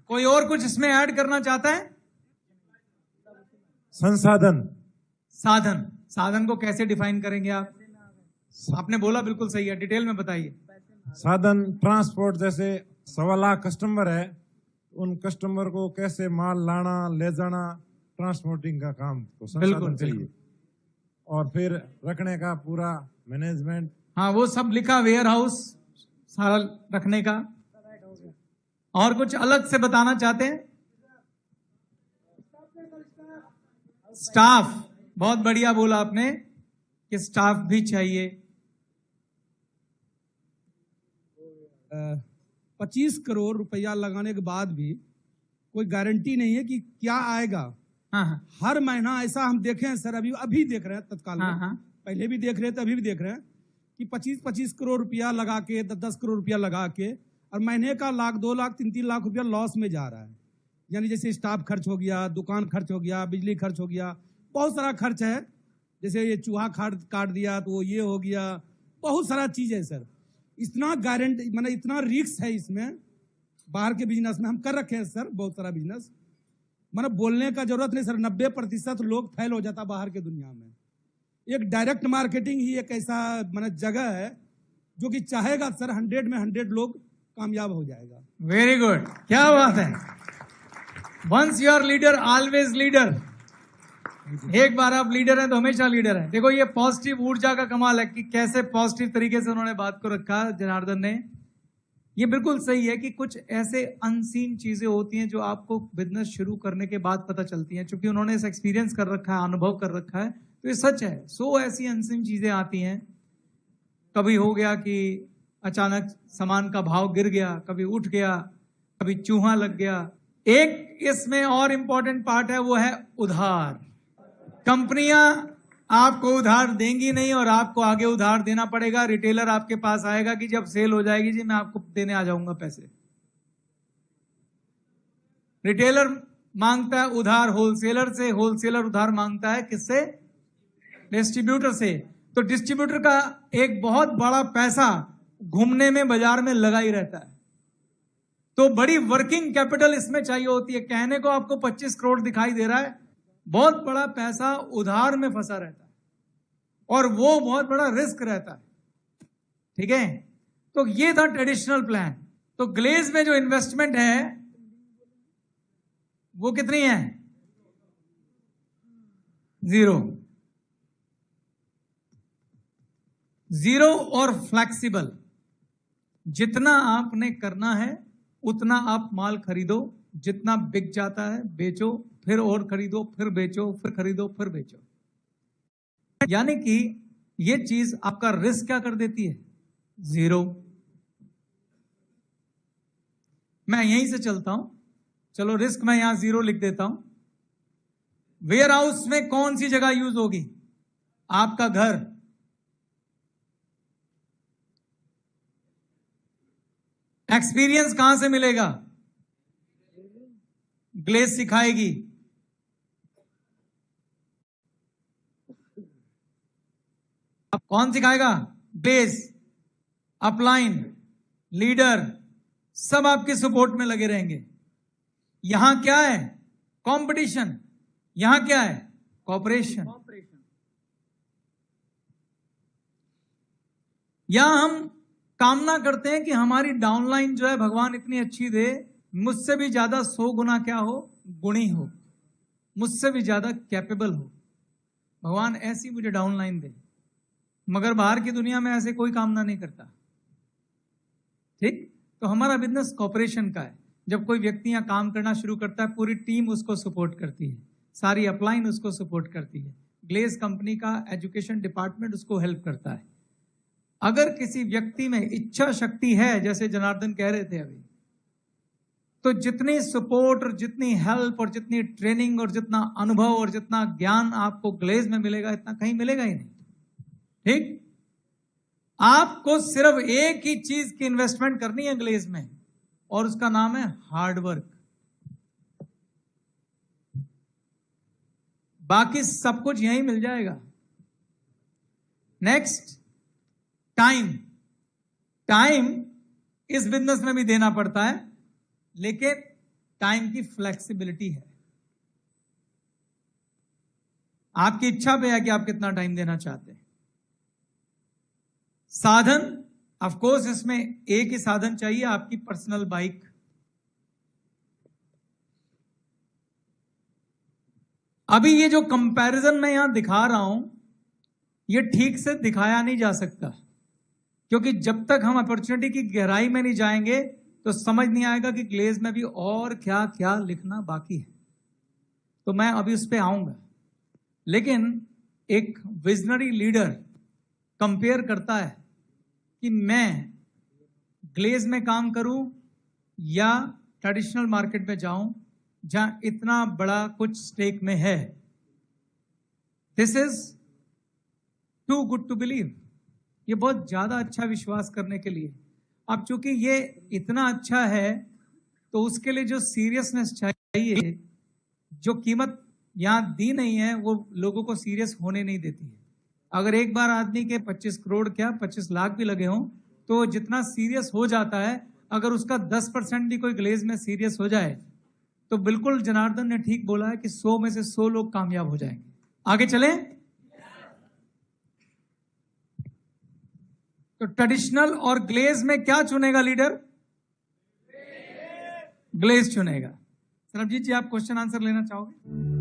कोई और कुछ इसमें ऐड करना चाहता है? संसाधन। साधन, साधन को कैसे डिफाइन करेंगे आप? आपने बोला बिल्कुल सही है, डिटेल में बताइए। साधन ट्रांसपोर्ट, जैसे 1.25 लाख कस्टमर है, उन कस्टमर को कैसे माल लाना ले जाना, ट्रांसपोर्टिंग का काम तो संसाधन चाहिए। और फिर रखने का पूरा मैनेजमेंट। हाँ, वो सब लिखा, वेयर हाउस सारा रखने का। और कुछ अलग से बताना चाहते हैं? स्टाफ, बहुत बढ़िया बोला आपने कि स्टाफ भी चाहिए। 25 करोड़ रुपया लगाने के बाद भी कोई गारंटी नहीं है कि क्या आएगा। हाँ हाँ हर महीना ऐसा हम देखे हैं सर, अभी देख रहे हैं तत्काल में। हाँ हाँ। पहले भी देख रहे थे, अभी भी देख रहे हैं कि 25-25 करोड़ रुपया लगा के, 10-10 करोड़ रुपया लगा के, और महीने का 1 लाख 2 लाख 3-3 लाख रुपया लॉस में जा रहा है। यानी जैसे स्टाफ खर्च हो गया, दुकान खर्च हो गया, बिजली खर्च हो गया, बहुत सारा खर्च है। जैसे ये चूहा काट दिया तो ये हो गया, बहुत सारा चीज है सर। इतना गारंटी, मतलब इतना रिस्क है इसमें। बाहर के बिजनेस में हम कर रखे हैं सर बहुत सारा बिजनेस, मतलब बोलने का जरूरत नहीं सर। 90% लोग फेल हो जाता बाहर के दुनिया में। एक डायरेक्ट मार्केटिंग ही एक ऐसा मतलब जगह है जो कि चाहेगा सर 100 में 100 लोग कामयाब हो जाएगा। वेरी गुड, क्या बात है। Once you are leader always leader. एक बार आप लीडर हैं तो हमेशा लीडर है। देखो ये पॉजिटिव ऊर्जा का कमाल है कि कैसे पॉजिटिव तरीके से उन्होंने बात को रखा जनार्दन ने। ये बिल्कुल सही है कि कुछ ऐसे अनसीन चीजें होती हैं जो आपको बिजनेस शुरू करने के बाद पता चलती हैं। चूंकि उन्होंने इस एक्सपीरियंस कर रखा है, अनुभव कर रखा है, तो ये सच है। ऐसी अनसीन चीजें आती हैं। कभी हो गया कि अचानक सामान का भाव गिर गया, कभी उठ गया, कभी चूहा लग गया। एक इसमें और इंपॉर्टेंट पार्ट है, वो है उधार। कंपनियां आपको उधार देंगी नहीं और आपको आगे उधार देना पड़ेगा। रिटेलर आपके पास आएगा कि जब सेल हो जाएगी जी मैं आपको देने आ जाऊंगा पैसे। रिटेलर मांगता है उधार होलसेलर से, होलसेलर उधार मांगता है किससे? डिस्ट्रीब्यूटर से। तो डिस्ट्रीब्यूटर का एक बहुत बड़ा पैसा घूमने में बाजार में लगा ही रहता है। तो बड़ी वर्किंग कैपिटल इसमें चाहिए होती है। कहने को आपको 25 करोड़ दिखाई दे रहा है, बहुत बड़ा पैसा उधार में फंसा रहता है और वो बहुत बड़ा रिस्क रहता है। ठीक है, तो ये था ट्रेडिशनल प्लान। तो ग्लेज में जो इन्वेस्टमेंट है वो कितनी है? 0 और फ्लेक्सिबल। जितना आपने करना है उतना आप माल खरीदो, जितना बिक जाता है बेचो, फिर और खरीदो, फिर बेचो, फिर खरीदो, फिर बेचो। यानी कि ये चीज आपका रिस्क क्या कर देती है? 0। मैं यहीं से चलता हूं, चलो रिस्क मैं यहां 0 लिख देता हूं। वेयर हाउस में कौन सी जगह यूज होगी? आपका घर। एक्सपीरियंस कहां से मिलेगा? ग्लेज सिखाएगी। अब कौन सिखाएगा? बेस, अपलाइन, लीडर, सब आपके सपोर्ट में लगे रहेंगे। यहां क्या है? कंपटीशन। यहां क्या है? कॉपरेशन। यहां हम कामना करते हैं कि हमारी डाउनलाइन जो है भगवान इतनी अच्छी दे, मुझसे भी ज्यादा 100 गुना क्या हो? गुणी हो, मुझसे भी ज्यादा कैपेबल हो। भगवान ऐसी मुझे डाउनलाइन दे। मगर बाहर की दुनिया में ऐसे कोई कामना नहीं करता। ठीक, तो हमारा बिजनेस कॉपरेशन का है। जब कोई व्यक्ति यहाँ काम करना शुरू करता है, पूरी टीम उसको सपोर्ट करती है, सारी अपलाइन उसको सपोर्ट करती है, ग्लेज कंपनी का एजुकेशन डिपार्टमेंट उसको हेल्प करता है। अगर किसी व्यक्ति में इच्छा शक्ति है, जैसे जनार्दन कह रहे थे अभी, तो जितनी सपोर्ट और जितनी हेल्प और जितनी ट्रेनिंग और जितना अनुभव और जितना ज्ञान आपको ग्लेज में मिलेगा, इतना कहीं मिलेगा ही नहीं। ठीक, आपको सिर्फ एक ही चीज की इन्वेस्टमेंट करनी है ग्लेज में, और उसका नाम है हार्डवर्क। बाकी सब कुछ यहीं मिल जाएगा। Next, time. टाइम इस बिजनेस में भी देना पड़ता है, लेकिन टाइम की फ्लेक्सिबिलिटी है। आपकी इच्छा पे है कि आप कितना टाइम देना चाहते हैं। साधन, ऑफ कोर्स इसमें एक ही साधन चाहिए, आपकी पर्सनल बाइक। अभी ये जो कंपैरिजन मैं यहां दिखा रहा हूं, ये ठीक से दिखाया नहीं जा सकता, क्योंकि जब तक हम अपॉर्चुनिटी की गहराई में नहीं जाएंगे तो समझ नहीं आएगा कि ग्लेज में भी और क्या क्या लिखना बाकी है। तो मैं अभी उस पर आऊंगा, लेकिन एक विजनरी लीडर कंपेयर करता है कि मैं ग्लेज में काम करूं या ट्रेडिशनल मार्केट में जाऊं जहां इतना बड़ा कुछ स्टेक में है। This is too good to believe. ये बहुत ज्यादा अच्छा विश्वास करने के लिए। अब चूंकि ये इतना अच्छा है तो उसके लिए जो सीरियसनेस चाहिए, जो कीमत यहां दी नहीं है, वो लोगों को सीरियस होने नहीं देती है। अगर एक बार आदमी के 25 करोड़ क्या 25 लाख भी लगे हों, तो जितना सीरियस हो जाता है, अगर उसका 10% भी कोई ग्लेज में सीरियस हो जाए, तो बिल्कुल जनार्दन ने ठीक बोला है कि 100 में से 100 लोग कामयाब हो जाएंगे। आगे चलें। तो ट्रेडिशनल और ग्लेज में क्या चुनेगा लीडर? ग्लेज चुनेगा। सरबजीत जी, आप क्वेश्चन आंसर लेना चाहोगे?